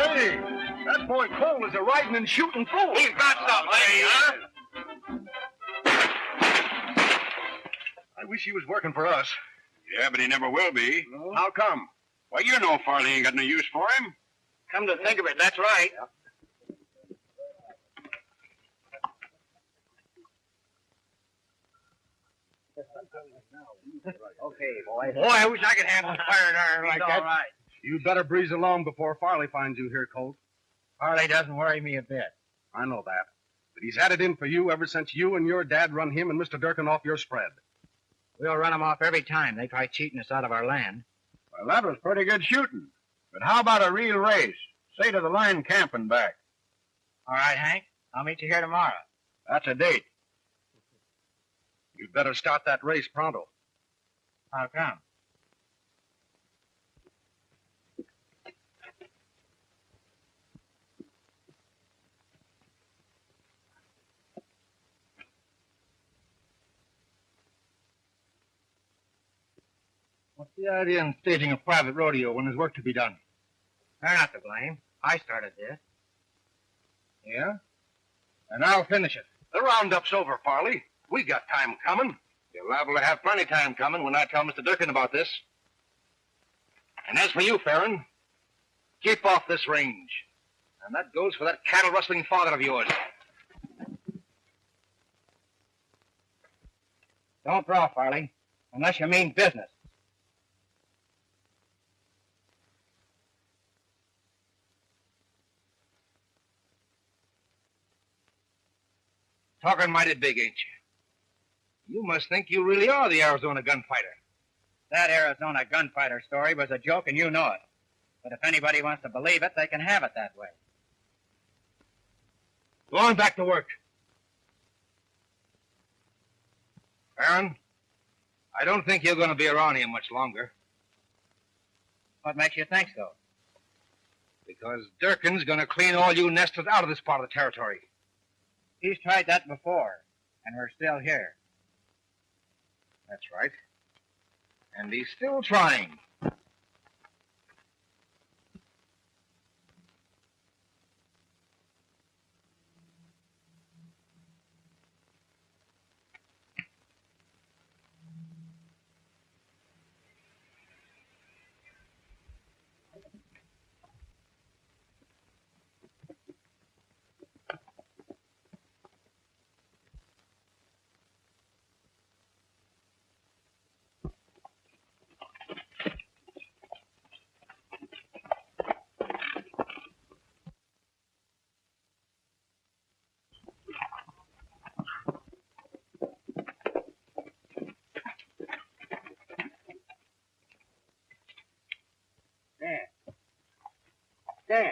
Hey, that boy Colt is a riding and shooting fool. He's got something, huh? I wish he was working for us. Yeah, but he never will be. No? How come? Well, you know Farley ain't got no use for him. Come to think of it, that's right. Yeah. Okay, boy. Boy, I wish I could handle a firing iron like that. All right. You'd better breeze along before Farley finds you here, Colt. Farley doesn't worry me a bit. I know that. But he's had it in for you ever since you and your dad run him and Mr. Durkin off your spread. We'll run them off every time they try cheating us out of our land. Well, that was pretty good shooting. But how about a real race? Say to the line camp and back. All right, Hank. I'll meet you here tomorrow. That's a date. You'd better start that race pronto. How come? What's the idea in staging a private rodeo when there's work to be done? They're not to blame. I started this. Yeah? And I'll finish it. The roundup's over, Farley. We got time coming. You're liable to have plenty time coming when I tell Mr. Durkin about this. And as for you, Ferron, keep off this range. And that goes for that cattle-rustling father of yours. Don't draw, Farley, unless you mean business. Talking mighty big, ain't you? You must think you really are the Arizona gunfighter. That Arizona gunfighter story was a joke, and you know it. But if anybody wants to believe it, they can have it that way. Go on back to work. Ferron, I don't think you're going to be around here much longer. What makes you think so? Because Durkin's going to clean all you nesters out of this part of the territory. He's tried that before, and we're still here. That's right. And he's still trying. Dan.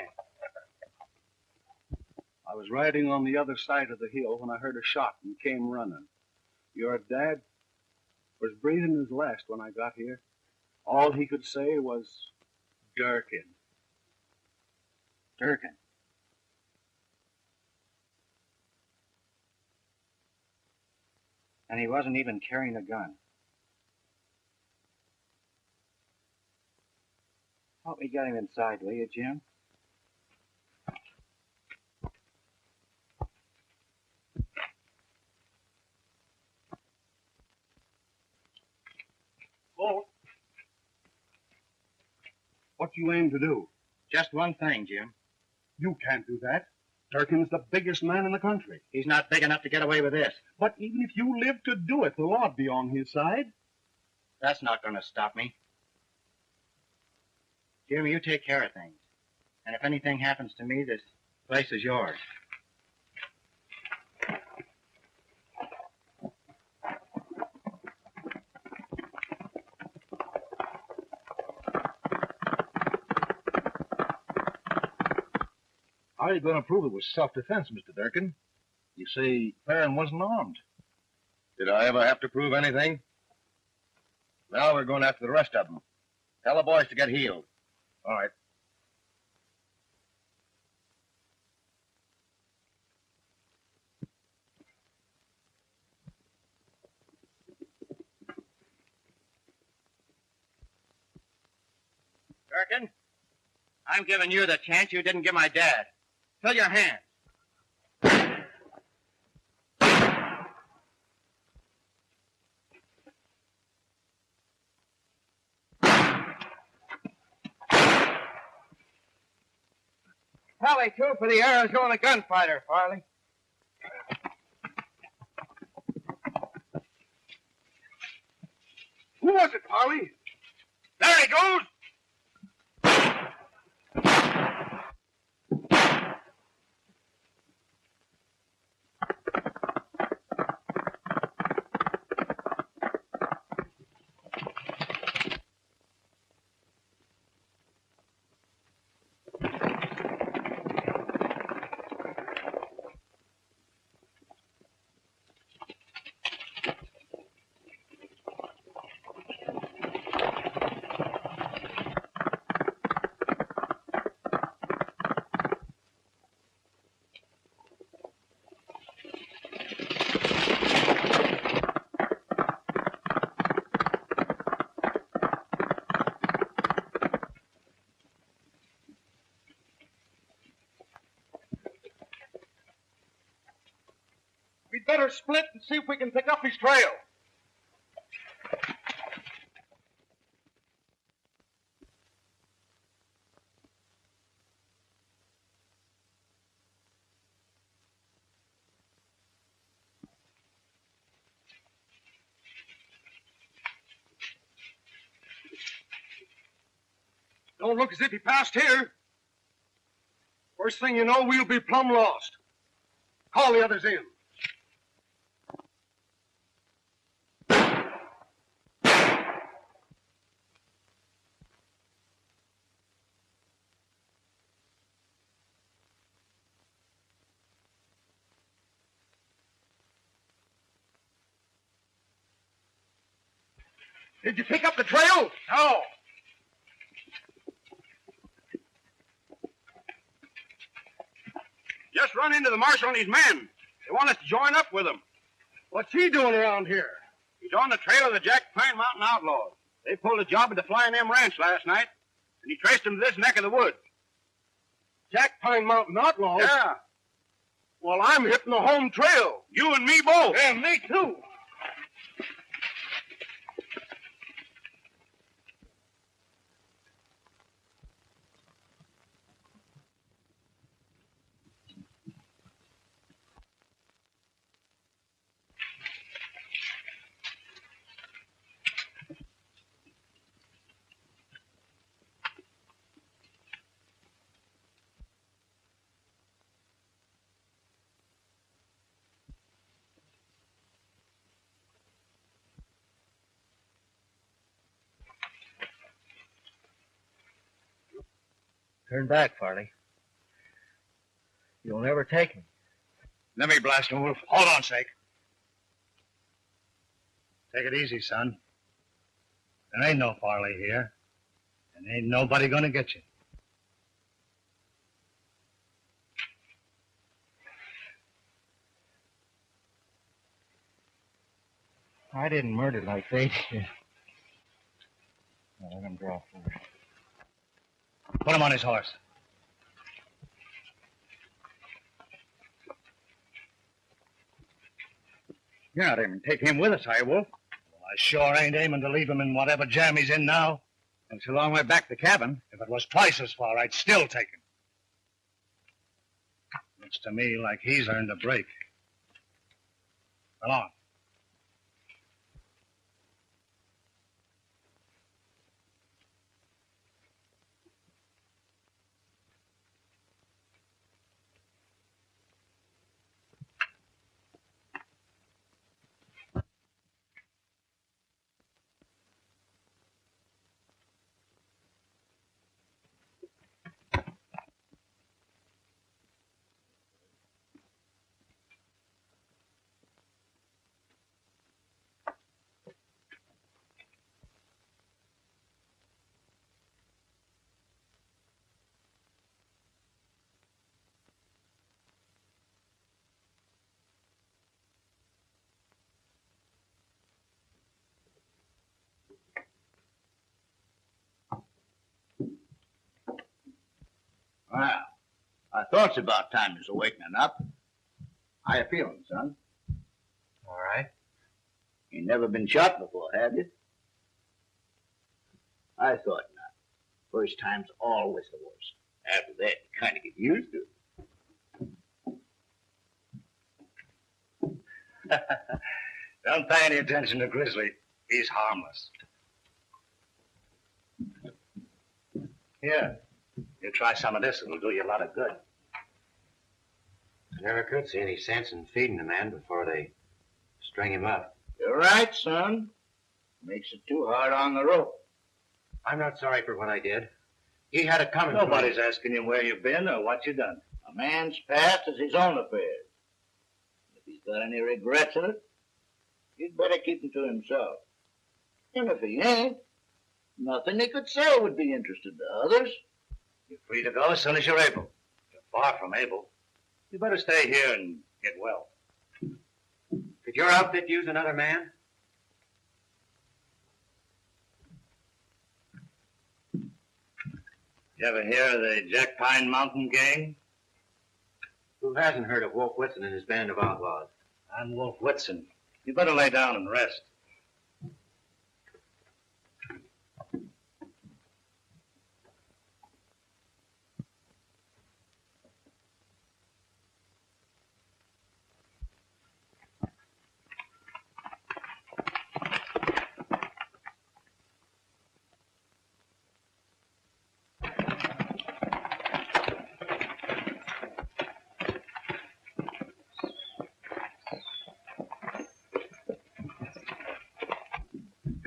I was riding on the other side of the hill when I heard a shot and came running. Your dad was breathing his last when I got here. All he could say was, Durkin. Durkin. And he wasn't even carrying a gun. Help me get him inside, will you, Jim? Colt, what do you aim to do? Just one thing, Jim. You can't do that. Durkin's the biggest man in the country. He's not big enough to get away with this. But even if you live to do it, the law'd be on his side. That's not going to stop me. Jim, you take care of things. And if anything happens to me, this place is yours. How are you going to prove it was self-defense, Mr. Durkin? You say Ferron wasn't armed. Did I ever have to prove anything? Now we're going after the rest of them. Tell the boys to get healed. All right. Durkin, I'm giving you the chance you didn't give my dad. Fill your hands. Tally, two for the Arizona gunfighter, Farley. Who was it, Farley? There he goes! We'd better split and see if we can pick up his trail. Don't look as if he passed here. First thing you know, we'll be plumb lost. Call the others in. Did you pick up the trail? No. Just run into the marshal and his men. They want us to join up with them. What's he doing around here? He's on the trail of the Jack Pine Mountain outlaws. They pulled a job at the Flying M Ranch last night, and he traced them to this neck of the woods. Jack Pine Mountain Outlaws? Yeah. Well, I'm hitting the home trail. You and me both. Yeah, me too. Turn back, Farley. You'll never take me. Let me blast him, Wolf. Hold on, sake. Take it easy, son. There ain't no Farley here. And ain't nobody gonna get you. I didn't murder like they did. Let him draw first. Put him on his horse. You're not aiming to take him with us, are you, Wolf? Well, I sure ain't aiming to leave him in whatever jam he's in now. It's a long way back to the cabin. If it was twice as far, I'd still take him. Looks to me like he's earned a break. Come on. Well, I thought it's about time you was awakening up. How you feeling, son? All right. You never been shot before, have you? I thought not. First time's always the worst. After that, you kind of get used to it. Don't pay any attention to Grizzly. He's harmless. Here, you try some of this. It'll do you a lot of good. I never could see any sense in feeding a man before they string him up. You're right, son. Makes it too hard on the rope. I'm not sorry for what I did. He had it coming. Nobody's asking you where you've been or what you done. A man's past is his own affairs. If he's got any regrets in it, he'd better keep them to himself. And if he ain't, nothing he could say would be interesting to others. You're free to go as soon as you're able. You're far from able. You better stay here and get well. Could your outfit use another man? You ever hear of the Jack Pine Mountain Gang? Who hasn't heard of Wolf Whitson and his band of outlaws? I'm Wolf Whitson. You better lay down and rest.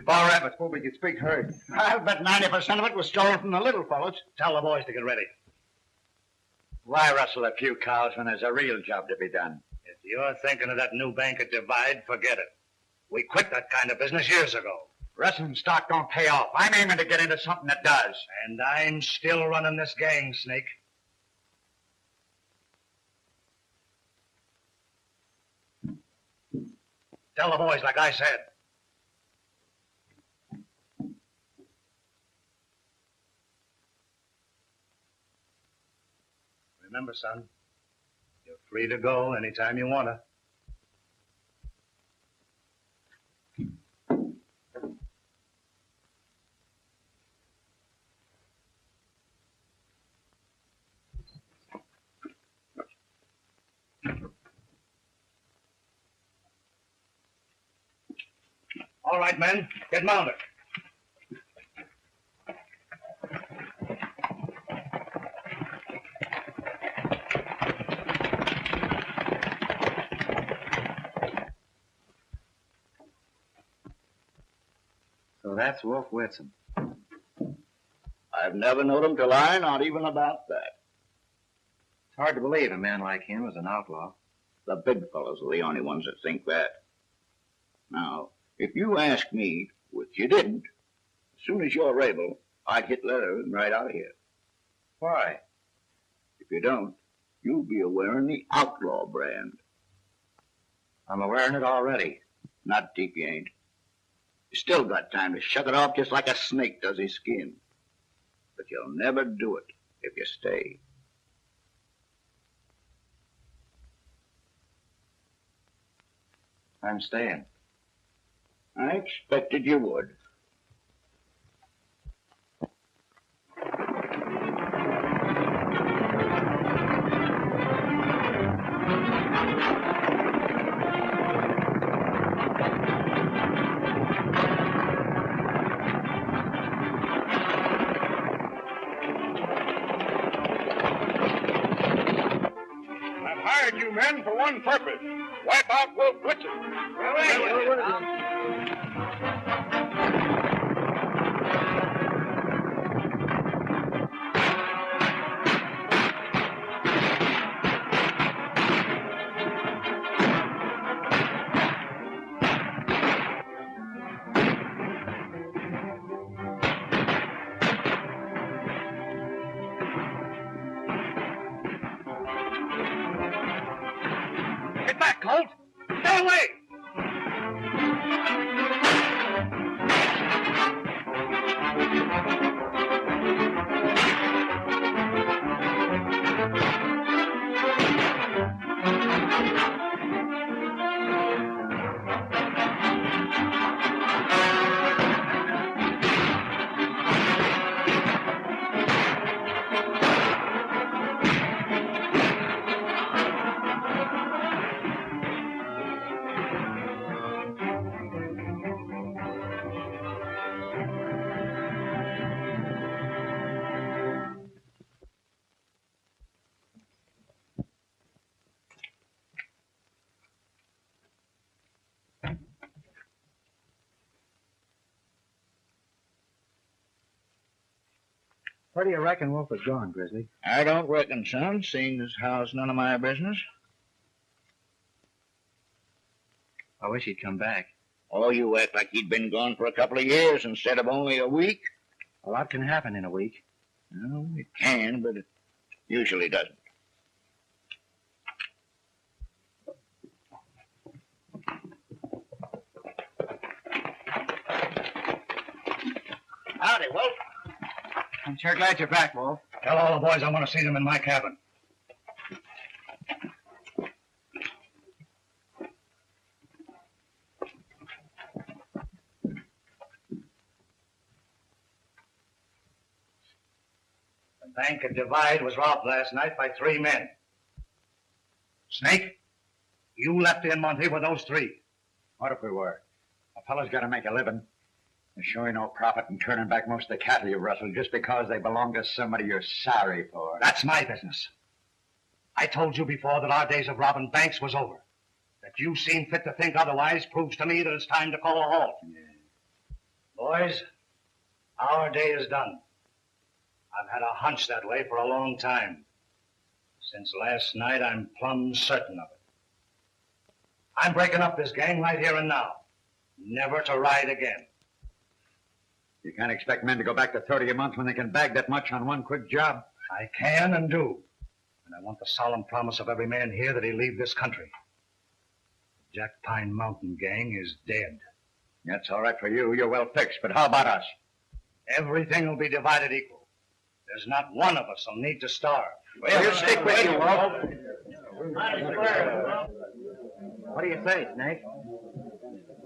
Barr rabbits, before we get speak, hurry. I'll bet 90% of it was stolen from the little fellows. Tell the boys to get ready. Why rustle a few cows when there's a real job to be done? If you're thinking of that new bank at Divide, forget it. We quit that kind of business years ago. Rustling stock don't pay off. I'm aiming to get into something that does. And I'm still running this gang, Snake. Tell the boys like I said. Remember, son, you're free to go anytime you want to. All right, men, get mounted. So that's Wolf Whitson. I've never known him to lie, not even about that. It's hard to believe a man like him was an outlaw. The big fellows are the only ones that think that. Now, if you ask me, which you didn't, as soon as you're able, I'd hit leather and ride out of here. Why? If you don't, you'll be wearing the outlaw brand. I'm wearing it already. Not deep, you ain't. You still got time to shuck it off just like a snake does his skin. But you'll never do it if you stay. I'm staying. I expected you would. I've hired you men for one purpose. Wipe out Wolf Whitson. Get back, Colt! Get away! Where do you reckon Wolf is gone, Grizzly? I don't reckon, son, seeing as how it's none of my business. I wish he'd come back. Oh, you act like he'd been gone for a couple of years instead of only a week. A lot can happen in a week. Well, it can, but it usually doesn't. Howdy, Wolf. I'm sure glad you're back, Wolf. Tell all the boys I want to see them in my cabin. The bank at Divide was robbed last night by 3 men. Snake, you left in Monte with those 3. What if we were? A fellow's got to make a living. There's sure no profit in turning back most of the cattle you rustled just because they belong to somebody you're sorry for. That's my business. I told you before that our days of robbing banks was over. That you seem fit to think otherwise proves to me that it's time to call a halt. Yeah. Boys, our day is done. I've had a hunch that way for a long time. Since last night, I'm plumb certain of it. I'm breaking up this gang right here and now. Never to ride again. You can't expect men to go back to 30 a month when they can bag that much on one quick job. I can and do. And I want the solemn promise of every man here that he'll leave this country. The Jack Pine Mountain gang is dead. That's all right for you. You're well fixed. But how about us? Everything will be divided equal. There's not one of us will need to starve. We'll stick with you, Wolf. What do you say, Snake?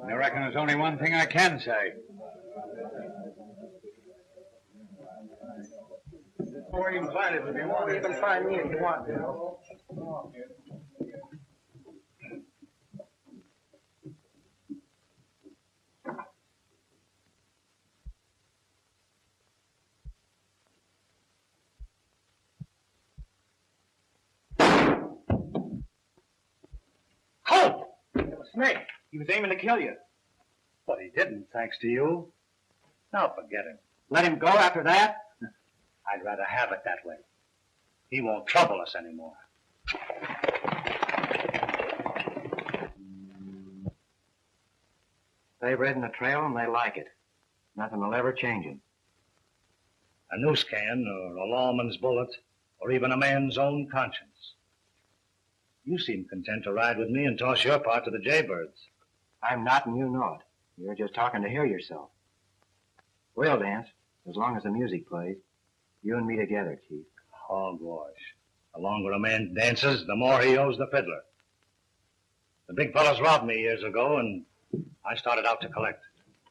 I reckon there's only one thing I can say. Or you can find it if you want. You can find me if you want to. Colt! Snake. He was aiming to kill you. But he didn't, thanks to you. Now forget him. Let him go after that? I'd rather have it that way. He won't trouble us anymore. They've ridden the trail and they like it. Nothing will ever change them. A noose can, or a lawman's bullet, or even a man's own conscience. You seem content to ride with me and toss your part to the jaybirds. I'm not, and you know it. You're just talking to hear yourself. We'll dance, as long as the music plays. You and me together, Chief. Hogwash. The longer a man dances, the more he owes the fiddler. The big fellas robbed me years ago, and I started out to collect.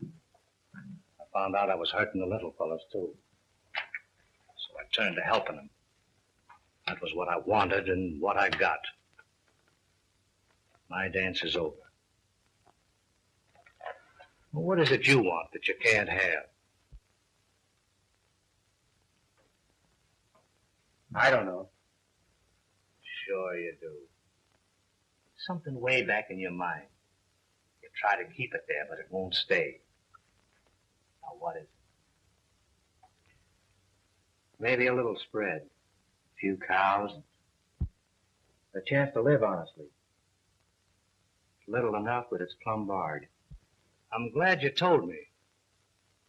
I found out I was hurting the little fellas, too. So I turned to helping them. That was what I wanted and what I got. My dance is over. Well, what is it you want that you can't have? I don't know. Sure you do. Something way back in your mind. You try to keep it there, but it won't stay. Now, what is it? Maybe a little spread. A few cows. A chance to live honestly. Little enough, but it's plumb barred. I'm glad you told me.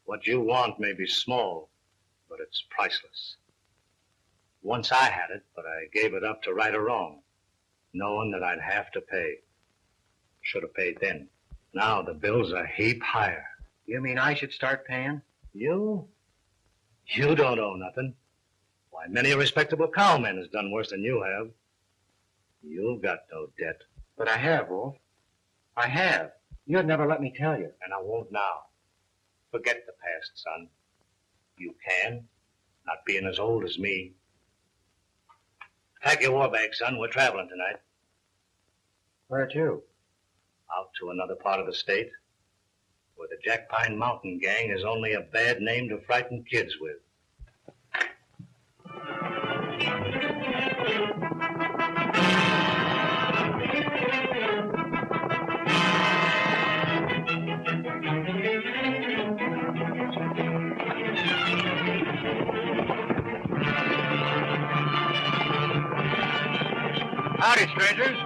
What you want may be small, but it's priceless. Once I had it, but I gave it up to right or wrong, knowing that I'd have to pay. Should have paid then. Now the bill's a heap higher. You mean I should start paying? You? You don't owe nothing. Why, many a respectable cowman has done worse than you have. You've got no debt. But I have, Wolf. I have. You'd never let me tell you. And I won't now. Forget the past, son. You can, not being as old as me. Pack your war bag, son. We're traveling tonight. Where to? Out to another part of the state, where the Jack Pine Mountain gang is only a bad name to frighten kids with. Howdy, strangers.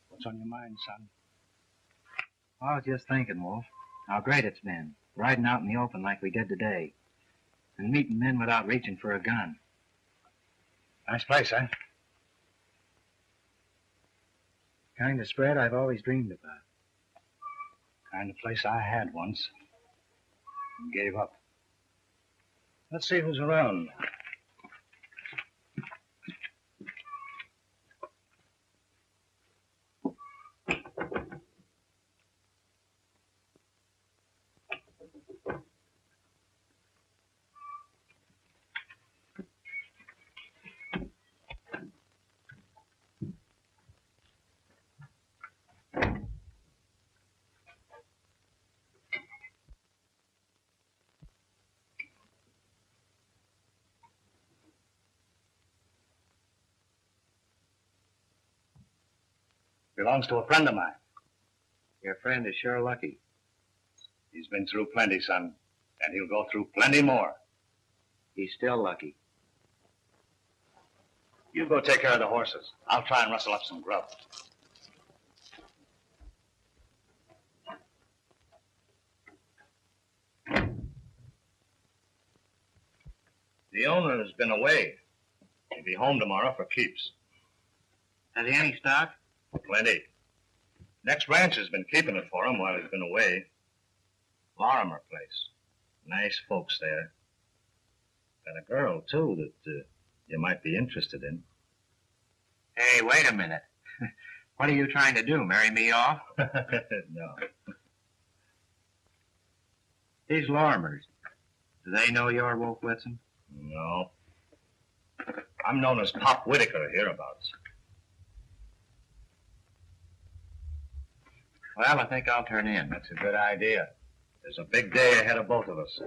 What's on your mind, son? I was just thinking, Wolf, how great it's been, riding out in the open like we did today, and meeting men without reaching for a gun. Nice place, huh? Kind of spread I've always dreamed about. Kind of place I had once and gave up. Let's see who's around. Belongs to a friend of mine. Your friend is sure lucky. He's been through plenty, son, and he'll go through plenty more. He's still lucky. You go take care of the horses. I'll try and rustle up some grub. The owner has been away. He'll be home tomorrow for keeps. Has he any stock? Plenty. Next ranch has been keeping it for him while he's been away. Lorimer place. Nice folks there. Got a girl, too, that you might be interested in. Hey, wait a minute. What are you trying to do, marry me off? No. These Lorimers, do they know you're Wolf Whitson? No. I'm known as Pop Whittaker hereabouts. Well, I think I'll turn in. That's a good idea. There's a big day ahead of both of us.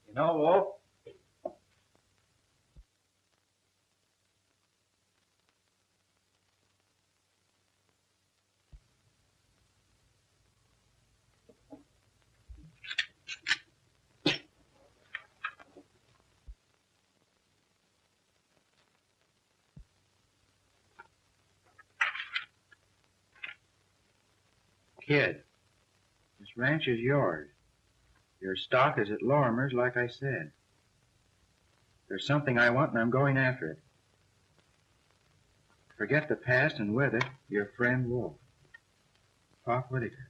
You know, Wolf, kid, this ranch is yours. Your stock is at Lorimer's, like I said. There's something I want, and I'm going after it. Forget the past, and with it, your friend Wolf. Pop Whittaker.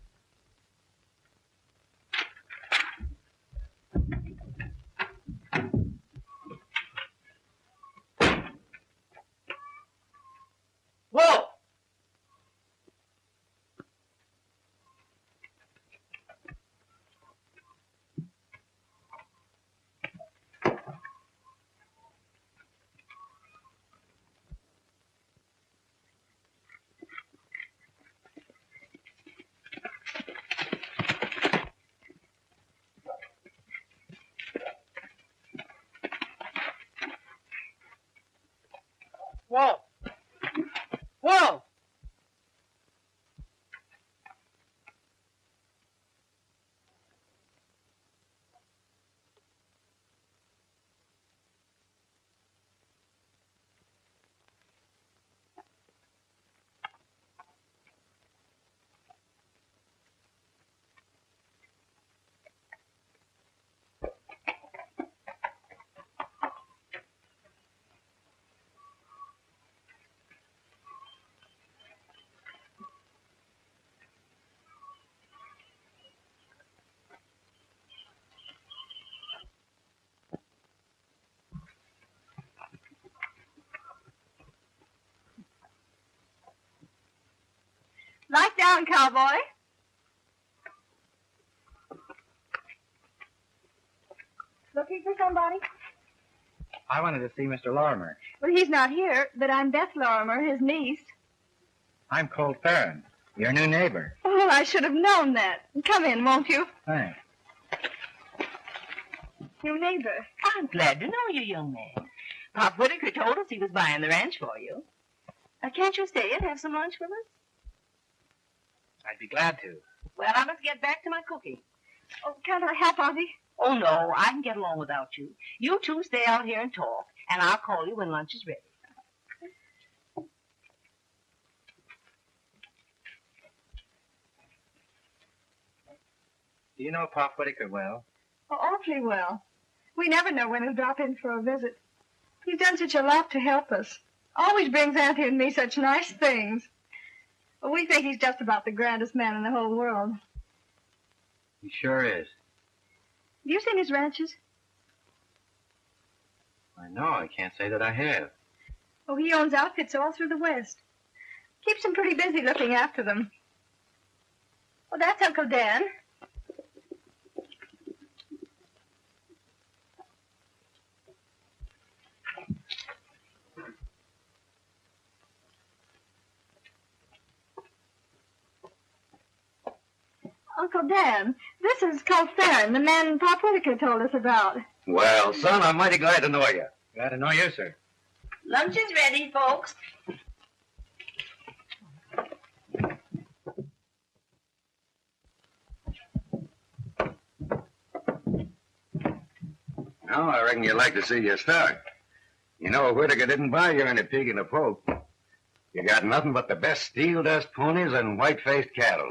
Whoa! Whoa! Lie down, cowboy. Looking for somebody? I wanted to see Mr. Lorimer. Well, he's not here, but I'm Beth Lorimer, his niece. I'm Colt Ferron, your new neighbor. Oh, I should have known that. Come in, won't you? Thanks. New neighbor. I'm glad to know you, young man. Pop Whittaker told us he was buying the ranch for you. Can't you stay and have some lunch with us? I'd be glad to. Well, I must get back to my cooking. Oh, can't I help, Auntie? Oh, no, I can get along without you. You two stay out here and talk, and I'll call you when lunch is ready. Do you know Pop Whittaker well? Oh, awfully well. We never know when he'll drop in for a visit. He's done such a lot to help us. Always brings Auntie and me such nice things. Well, we think he's just about the grandest man in the whole world. He sure is. Have you seen his ranches? I know. I can't say that I have. Oh, he owns outfits all through the West. Keeps them pretty busy looking after them. Oh, that's Uncle Dan. Uncle Dan, this is Colt Ferron, the man Pop Whittaker told us about. Well, son, I'm mighty glad to know you. Glad to know you, sir. Lunch is ready, folks. Now, I reckon you'd like to see your stock. You know, Whittaker didn't buy you any pig in a poke. You got nothing but the best steel dust ponies and white-faced cattle.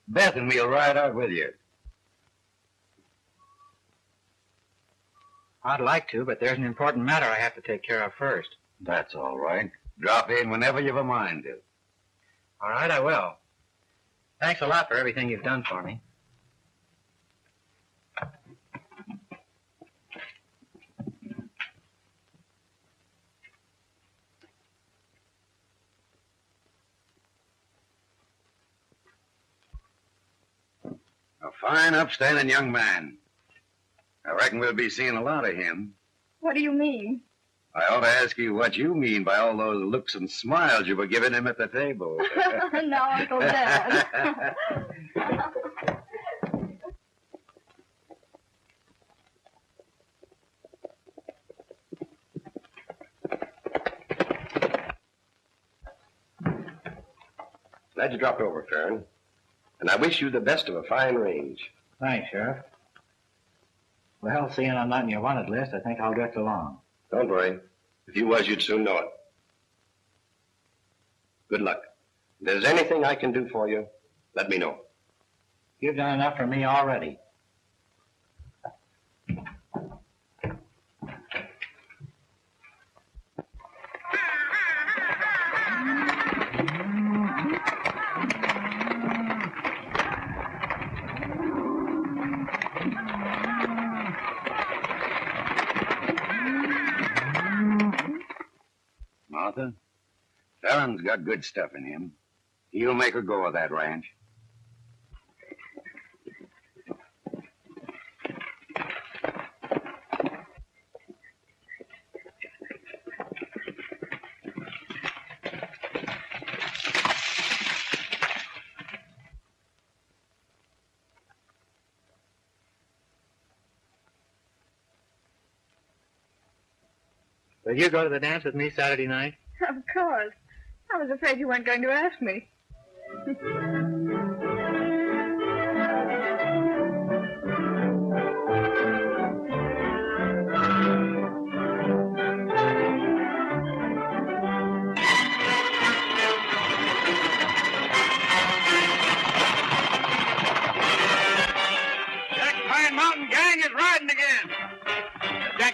Beth and me'll ride out with you. I'd like to, but there's an important matter I have to take care of first. That's all right. Drop in whenever you've a mind to. All right, I will. Thanks a lot for everything you've done for me. A fine, upstanding young man. I reckon we'll be seeing a lot of him. What do you mean? I ought to ask you what you mean by all those looks and smiles you were giving him at the table. No, Uncle Dan. Glad you dropped over, Ferron. And I wish you the best of a fine range. Thanks, Sheriff. Well, seeing I'm not in your wanted list, I think I'll drift along. Don't worry. If you was, you'd soon know it. Good luck. If there's anything I can do for you, let me know. You've done enough for me already. Martha, Ferron's got good stuff in him. He'll make her go of that ranch. Will you go to the dance with me Saturday night? Of course. I was afraid you weren't going to ask me.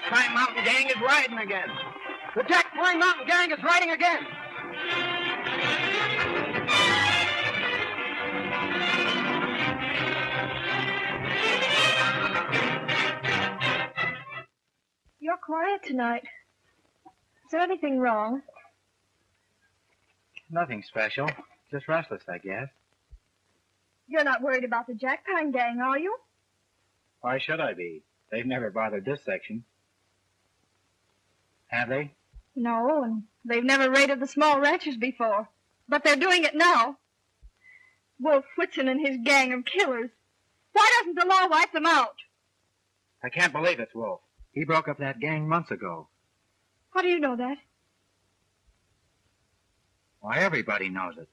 Pine Mountain Gang is riding again. The Jack Pine Mountain Gang is riding again. You're quiet tonight. Is there anything wrong? Nothing special. Just restless, I guess. You're not worried about the Jack Pine Gang, are you? Why should I be? They've never bothered this section. Have they? No, and they've never raided the small ranches before. But they're doing it now. Wolf Whitson and his gang of killers. Why doesn't the law wipe them out? I can't believe it's Wolf. He broke up that gang months ago. How do you know that? Why, everybody knows it.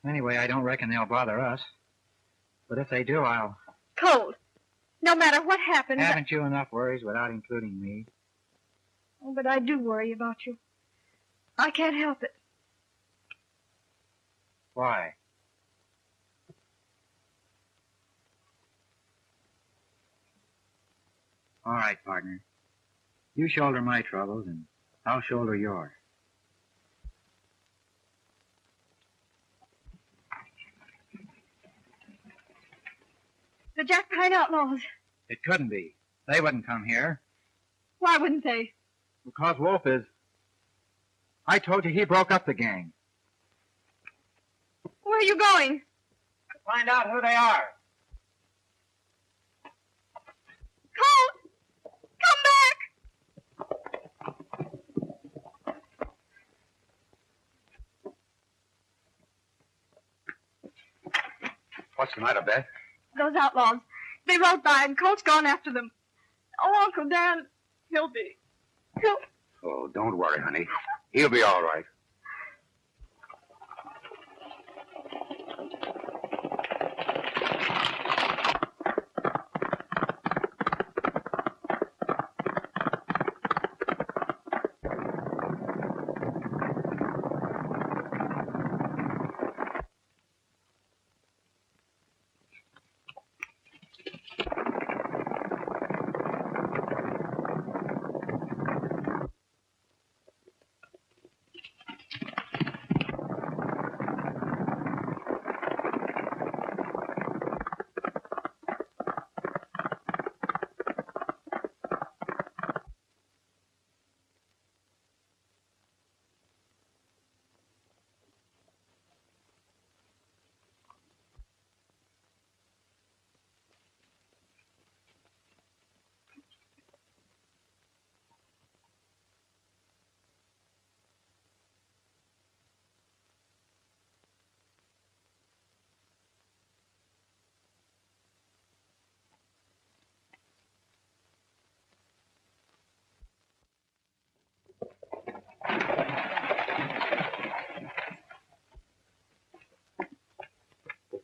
Anyway, I don't reckon they'll bother us. But if they do, I'll... Colt, no matter what happens... Haven't you enough worries without including me? Oh, but I do worry about you. I can't help it. Why? All right, partner. You shoulder my troubles, and I'll shoulder yours. The Jack Pine outlaws. It couldn't be. They wouldn't come here. Why wouldn't they? Because Wolf is... I told you he broke up the gang. Where are you going? To find out who they are. Colt! Come back! What's the matter, Beth? Those outlaws. They rode by and Colt's gone after them. Oh, Uncle Dan, he'll... Oh, don't worry, honey. He'll be all right.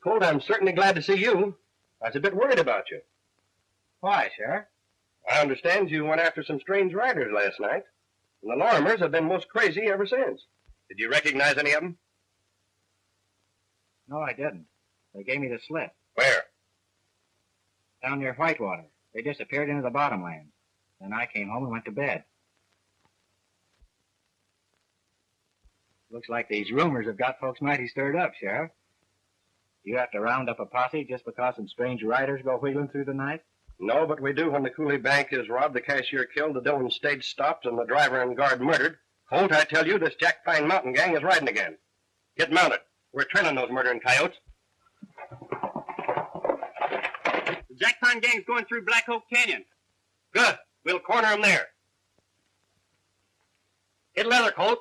Colt, I'm certainly glad to see you. I was a bit worried about you. Why, Sheriff? I understand you went after some strange riders last night, and the Lorimers have been most crazy ever since. Did you recognize any of them? No, I didn't. They gave me the slip. Where? Down near Whitewater. They disappeared into the bottomland. Then I came home and went to bed. Looks like these rumors have got folks mighty stirred up, Sheriff. You have to round up a posse just because some strange riders go wheeling through the night? No, but we do when the Cooley Bank is robbed, the cashier killed, the Dillon stage stopped, and the driver and guard murdered. Colt, I tell you, this Jack Pine Mountain gang is riding again. Get mounted. We're trailing those murdering coyotes. The Jack Pine gang's going through Black Oak Canyon. Good. We'll corner them there. Hit leather, Colt.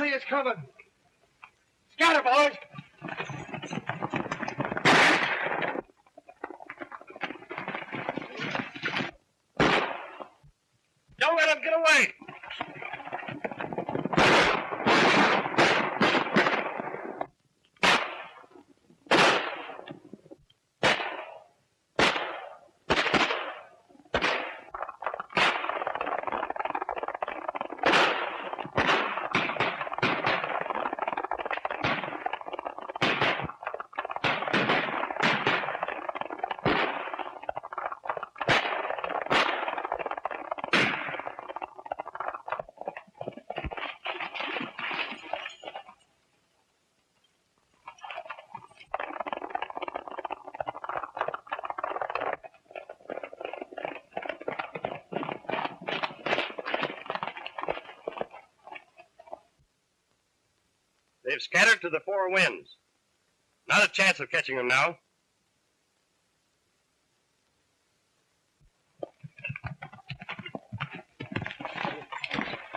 posse is coming. Scatter, boys. Don't let them get away. They've scattered to the four winds. Not a chance of catching them now.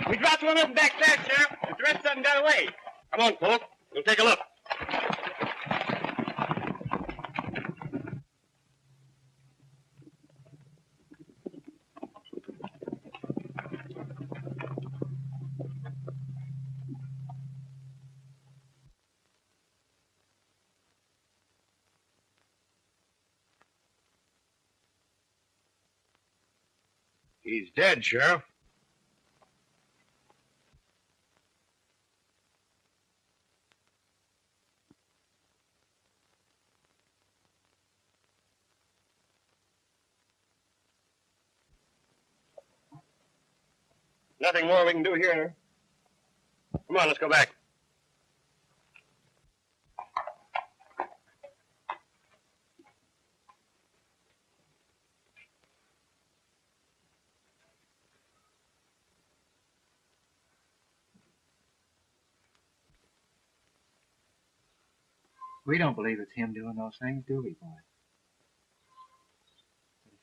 We dropped one of them back there, Sheriff. The rest of them got away. Come on, Colt. We'll take a look. He's dead, Sheriff. Nothing more we can do here. Come on, let's go back. We don't believe it's him doing those things, do we, boy?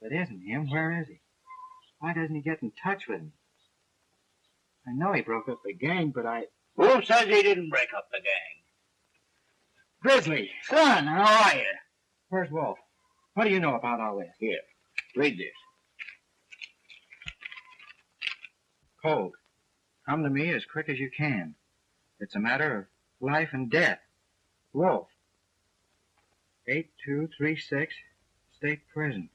But if it isn't him, where is he? Why doesn't he get in touch with me? I know he broke up the gang, but Who says he didn't break up the gang? Grizzly! Son, how are you? Where's Wolf? What do you know about all this? Here, read this. Colt, come to me as quick as you can. It's a matter of life and death. Wolf. 8236, State Prison.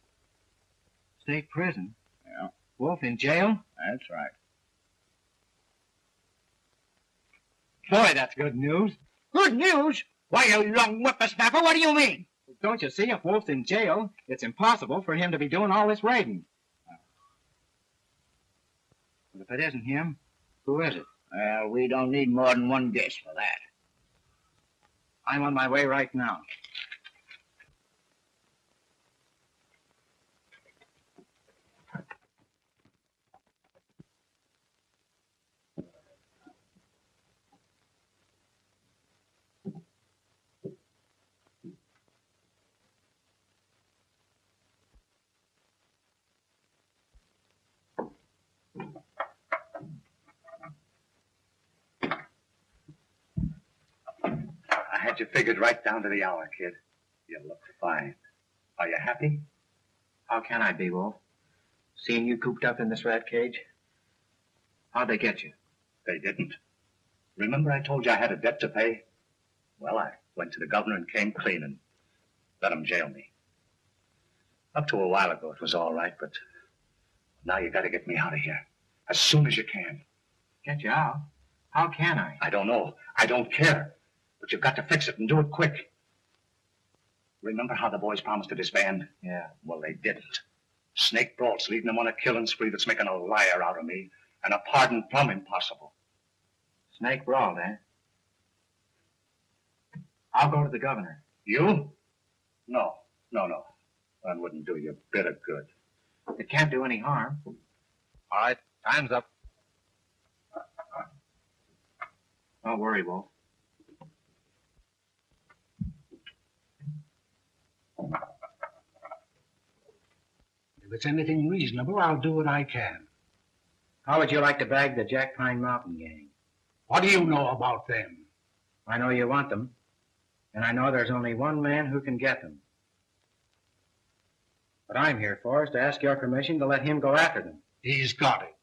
State Prison? Yeah. Wolf in jail? That's right. Boy, that's good news. Good news? Why, you young whippersnapper, what do you mean? Don't you see, if Wolf's in jail, it's impossible for him to be doing all this raiding. But if it isn't him, who is it? Well, we don't need more than one guess for that. I'm on my way right now. I had you figured right down to the hour, kid. You look fine. Are you happy? How can I be, Wolf? Seeing you cooped up in this rat cage? How'd they get you? They didn't. Remember I told you I had a debt to pay? Well, I went to the governor and came clean and let him jail me. Up to a while ago, it was all right, but now you got to get me out of here as soon as you can. Get you out? How can I? I don't know. I don't care. But you've got to fix it and do it quick. Remember how the boys promised to disband? Yeah. Well, they didn't. Snake Brawl's leading them on a killing spree that's making a liar out of me, and a pardon plumb impossible. Snake Brawl, eh? I'll go to the governor. You? No. That wouldn't do you a bit of good. It can't do any harm. All right, time's up. Don't worry, Wolf. If it's anything reasonable, I'll do what I can. How would you like to bag the Jack Pine Mountain gang? What do you know about them? I know you want them, and I know there's only one man who can get them. What I'm here for is to ask your permission to let him go after them. He's got it.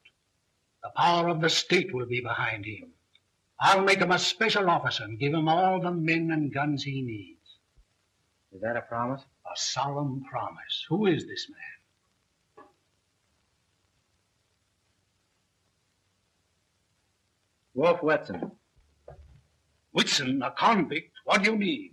The power of the state will be behind him. I'll make him a special officer and give him all the men and guns he needs. Is that a promise? A solemn promise. Who is this man? Wolf Whitson. Whitson, a convict? What do you mean?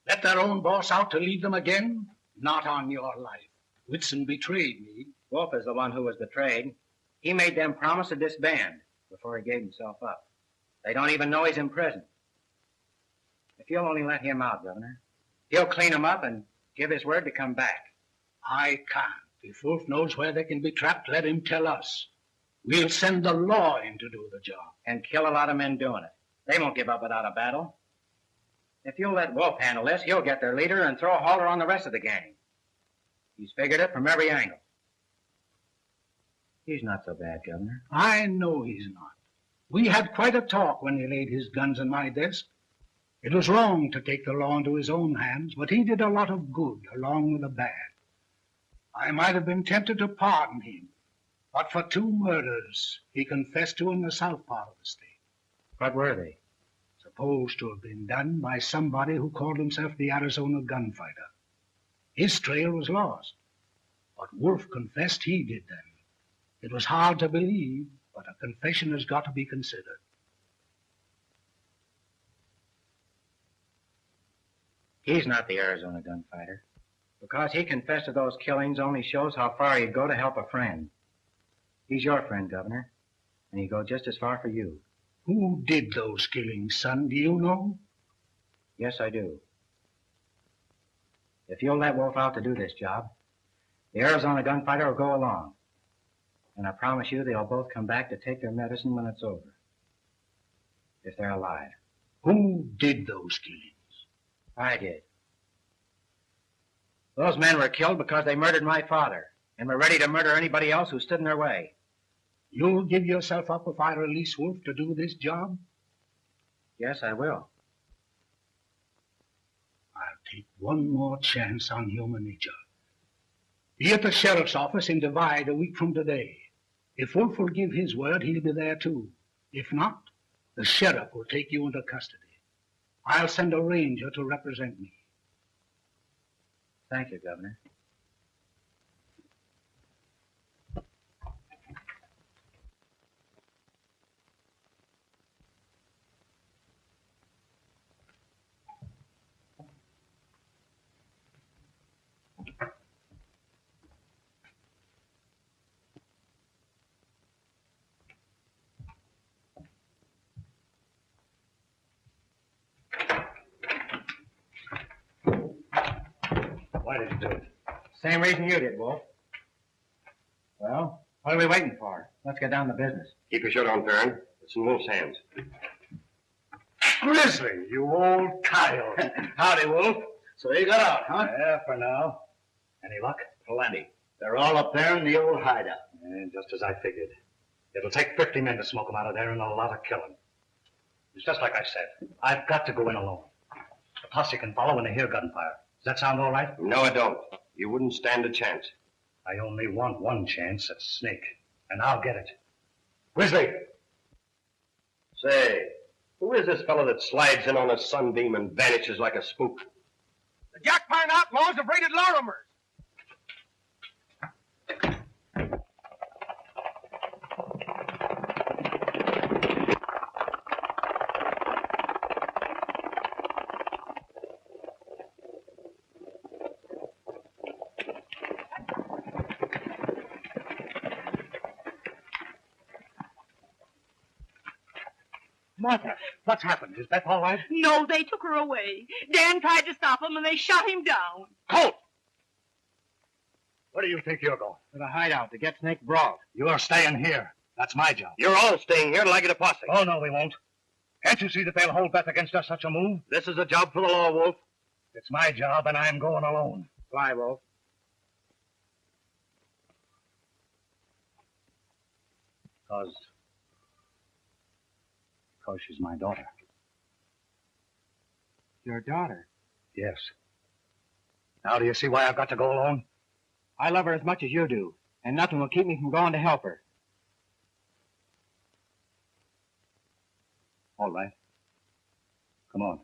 Let their own boss out to lead them again? Not on your life. Whitson betrayed me. Wolf is the one who was betrayed. He made them promise to disband before he gave himself up. They don't even know he's in prison. If you'll only let him out, Governor, he'll clean them up and give his word to come back. I can't. If Wolf knows where they can be trapped, let him tell us. We'll send the law in to do the job. And kill a lot of men doing it. They won't give up without a battle. If you'll let Wolf handle this, he'll get their leader and throw a halter on the rest of the gang. He's figured it from every angle. He's not so bad, Governor. I know he's not. We had quite a talk when he laid his guns on my desk. It was wrong to take the law into his own hands, but he did a lot of good along with the bad. I might have been tempted to pardon him, but for 2 murders he confessed to in the south part of the state. What were they? Supposed to have been done by somebody who called himself the Arizona gunfighter. His trail was lost, but Wolf confessed he did them. It was hard to believe, but a confession has got to be considered. He's not the Arizona gunfighter. Because he confessed to those killings only shows how far he'd go to help a friend. He's your friend, Governor, and he'd go just as far for you. Who did those killings, son? Do you know? Yes, I do. If you'll let Wolf out to do this job, the Arizona gunfighter will go along. And I promise you they'll both come back to take their medicine when it's over. If they're alive. Who did those killings? I did. Those men were killed because they murdered my father and were ready to murder anybody else who stood in their way. You'll give yourself up if I release Wolf to do this job? Yes, I will. I'll take one more chance on human nature. Be at the sheriff's office in Divide a week from today. If Wolf will give his word, he'll be there too. If not, the sheriff will take you into custody. I'll send a ranger to represent me. Thank you, Governor. Why did you do it? Same reason you did, Wolf. Well, what are we waiting for? Let's get down to business. Keep your showdown, Ferron. It's in Wolf's hands. Grizzly, you old coyote. Howdy, Wolf. So you got out, huh? Yeah, for now. Any luck? Plenty. They're all up there in the old hideout. And just as I figured. It'll take 50 men to smoke them out of there and a lot of killing. It's just like I said. I've got to go in alone. The posse can follow when they hear gunfire. Does that sound all right? No, I don't. You wouldn't stand a chance. I only want one chance at Snake, and I'll get it. Grizzly! Say, who is this fellow that slides in on a sunbeam and vanishes like a spook? The Jack Pine outlaws have raided Lorimer's. Martha, what's happened? Is Beth all right? No, they took her away. Dan tried to stop him, and they shot him down. Colt! Where do you think you're going? To the hideout to get Snake brought. You're staying here. That's my job. You're all staying here till I get a posse. Oh, no, we won't. Can't you see that they'll hold Beth against us such a move? This is a job for the law, Wolf. It's my job, and I'm going alone. Fly, Wolf. Because she's my daughter. Your daughter? Yes. Now do you see why I've got to go alone? I love her as much as you do, and nothing will keep me from going to help her. All right. Come on.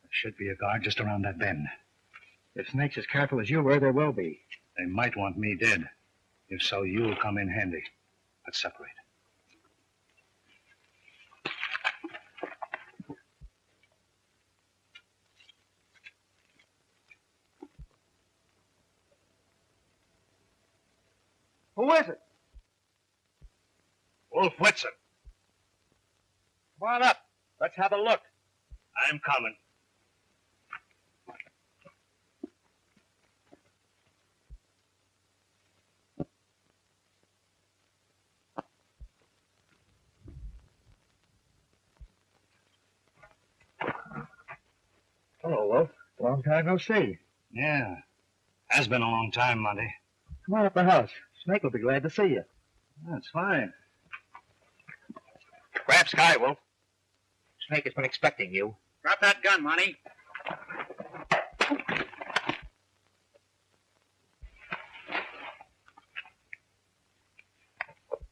Should be a guard just around that bend. If Snake's as careful as you were, there will be. They might want me dead. If so, you'll come in handy. Let's separate. Who is it? Wolf Whitson. Come on up. Let's have a look. I'm coming. Hello, Wolf. Long time no see. Yeah. Has been a long time, Monty. Come on up the house. Snake will be glad to see you. That's fine. Grab Sky, Wolf. Snake has been expecting you. Drop that gun, Monty.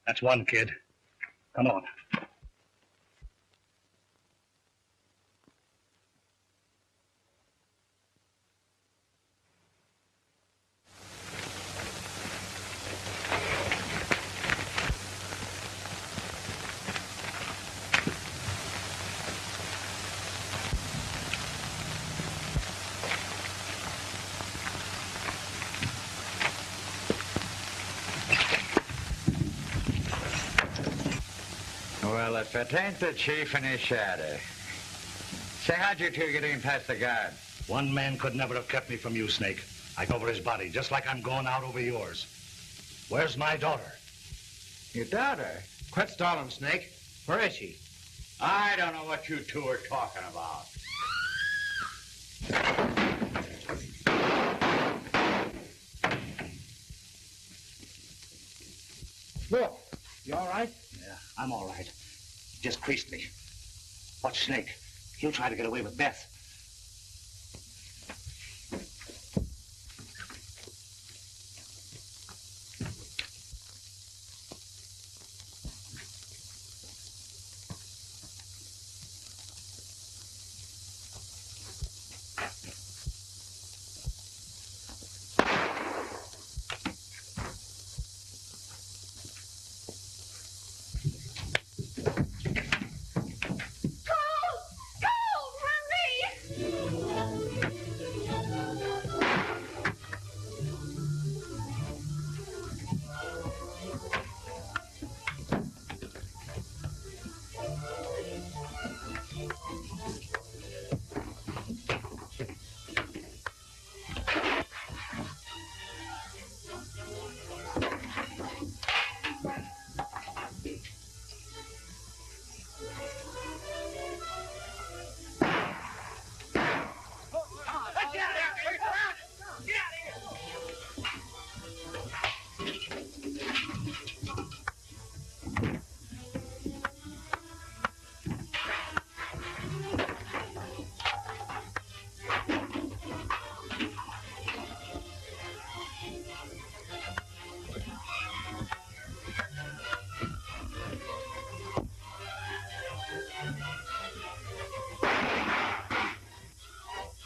That's one kid. Come on. Well, if it ain't the chief and his shadow. Say, how'd you two get in past the guard? One man could never have kept me from you, Snake. I go over his body, just like I'm going out over yours. Where's my daughter? Your daughter? Quit stalling, Snake. Where is she? I don't know what you two are talking about. Look, you all right? Yeah, I'm all right. Just creased me. Watch Snake. He'll try to get away with Beth.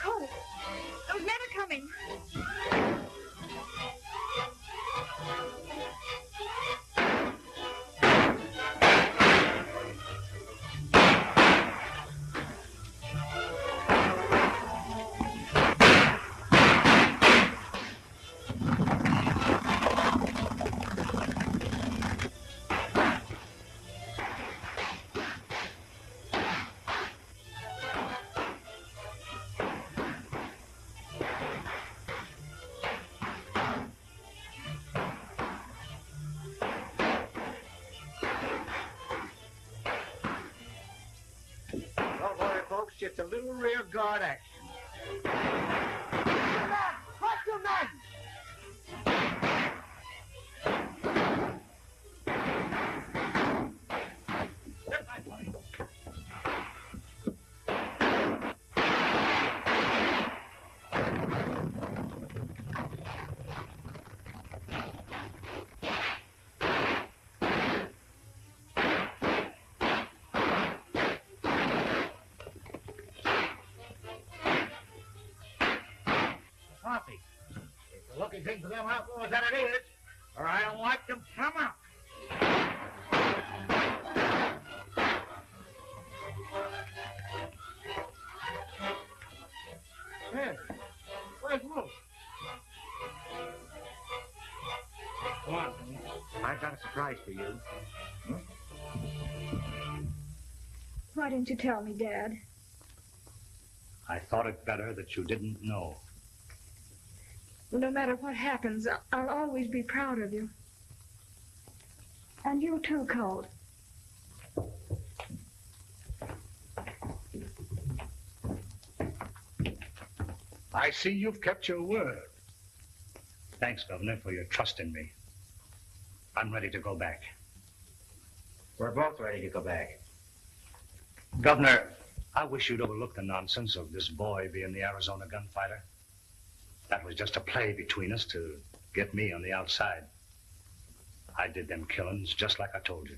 Colt, those men are coming. Don't worry, folks. Just a little rear guard action. Watch your men! Coffee. It's a lucky thing for them outlaws that it is, or I don't like them come out. Hey, where's Wolf? Come on, I've got a surprise for you. Why didn't you tell me, Dad? I thought it better that you didn't know. Well, no matter what happens, I'll always be proud of you. And you too, Colt. I see you've kept your word. Thanks, Governor, for your trust in me. I'm ready to go back. We're both ready to go back. Governor, I wish you'd overlook the nonsense of this boy being the Arizona gunfighter. That was just a play between us to get me on the outside. I did them killings just like I told you.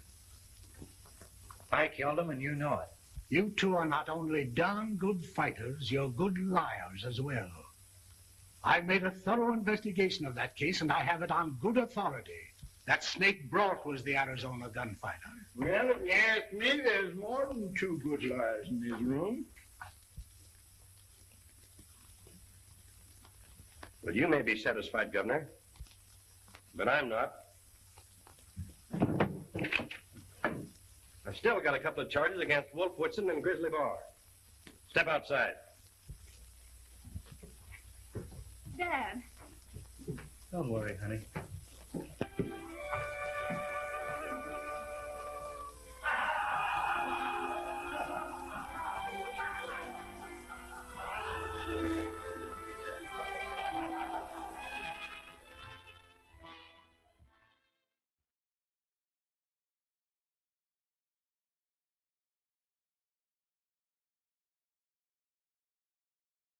I killed him, and you know it. You two are not only darn good fighters, you're good liars as well. I made a thorough investigation of that case, and I have it on good authority. That snake Brock was the Arizona gunfighter. Well, if you ask me, there's more than two good liars in this room. Well, you may be satisfied, Governor, but I'm not. I've still got a couple of charges against Wolf, Whitson, and Grizzly Barr. Step outside. Dad. Don't worry, honey.